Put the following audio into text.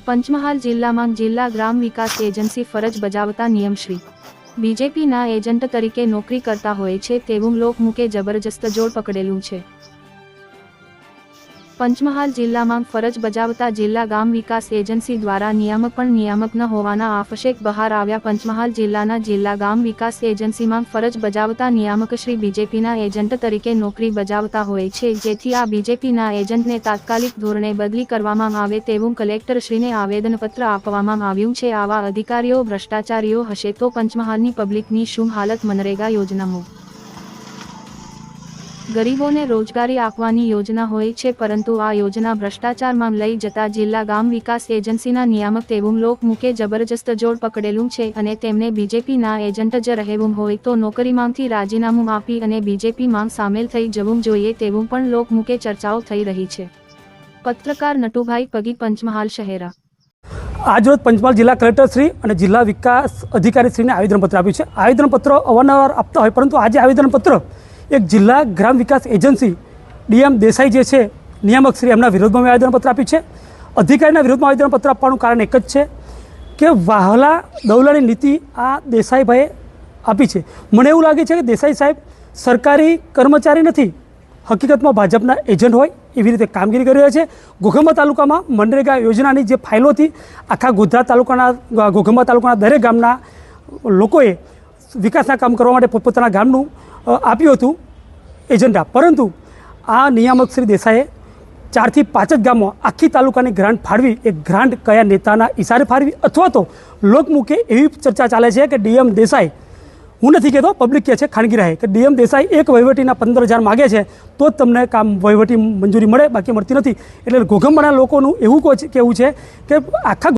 પંચમહાલ જિલ્લામાં જિલ્લા ગ્રામ વિકાસ એજન્સી ફરજ બજાવતા નિયમશ્રી બીજેપીના એજન્ટ તરીકે નોકરી કરતા હોય છે તેવું લોકમુખે જબરજસ્ત જોર પકડેલું છે। પંચમહાલ જિલ્લામાં ફરજ બજાવતા જિલ્લા ગામ વિકાસ એજન્સી દ્વારા નિયામક પણ નિયામક ન હોવાના આક્ષેપ બહાર આવ્યા। પંચમહાલ જિલ્લાના જિલ્લા ગામ વિકાસ એજન્સીમાં ફરજ બજાવતા નિયામકશ્રી બીજેપીના એજન્ટ તરીકે નોકરી બજાવતા હોય છે, જેથી આ બીજેપીના એજન્ટને તાત્કાલિક ધોરણે બદલી કરવામાં આવે તેવું કલેક્ટરશ્રીને આવેદનપત્ર આપવામાં આવ્યું છે। આવા અધિકારીઓ ભ્રષ્ટાચારીઓ હશે તો પંચમહાલની પબ્લિકની શું હાલત? મનરેગા યોજનામાં ગરીબોને રોજગારી આપવાની યોજના હોય છે, પરંતુ આ યોજના ભ્રષ્ટાચારમાં લઈ જતા જિલ્લા ગામ વિકાસ એજન્સીના નિયામક તેવું લોકમુખે જબરજસ્ત જોર પકડેલું છે અને તેમને બીજેપીના એજન્ટ જ રહેવું હોય તો નોકરીમાંથી રાજીનામું આપી અને બીજેપીમાં સામેલ થઈ જવું જોઈએ તેવું પણ લોકમુખે ચર્ચાઓ થઈ રહી છે। પત્રકાર નટુભાઈ પગી, પંચમહાલ શહેરા। આજરોજ પંચમહાલ જિલ્લા કલેક્ટરશ્રી અને જિલ્લા વિકાસ અધિકારીશ્રીને આવેદનપત્ર આપ્યું છે। આવેદનપત્ર અવારનવાર આપતા હોય, પરંતુ આજે આવેદનપત્ર એક જિલ્લા ગ્રામ વિકાસ એજન્સી ડીએમ દેસાઈ જે છે નિયામકશ્રી, એમના વિરોધમાં મેં આવેદનપત્ર આપ્યું છે। અધિકારીના વિરોધમાં આવેદનપત્ર આપવાનું કારણ એક જ છે કે વાહલા દવલાની નીતિ આ દેસાઈભાઈએ આપી છે। મને એવું લાગે છે કે દેસાઈ સાહેબ સરકારી કર્મચારી નથી, હકીકતમાં ભાજપના એજન્ટ હોય એવી રીતે કામગીરી કરી રહ્યા છે। ઘોઘંબા તાલુકામાં મનરેગા યોજનાની જે ફાઇલો હતી, આખા ગોધરા તાલુકાના ઘોઘંબા તાલુકાના દરેક ગામના લોકોએ વિકાસના કામ કરવા માટે પોતપોતાના ગામનું આપ્યું હતું એજન્ડા, પરંતુ આ નિયામક શ્રી દેસાઈએ 4 થી 5 જ ગામમાં આખી તાલુકાની ગ્રાન્ટ ફાળવી, એ ગ્રાન્ટ કયા નેતાના ઇશારે ફાળવી અથવા તો લોકમુખે એવી ચર્ચા ચાલે છે કે ડીએમ દેસાઈ, હું નથી કહેતો, પબ્લિક કહે છે ખાનગી રહે, કે ડીએમ દેસાઈ એક વહીવટીના 15,000 માગે છે તો જ તમને કામ વહીવટી મંજૂરી મળે, બાકી મળતી નથી। એટલે ઘોઘંબાના લોકોનું એવું કહેવું છે કે આખા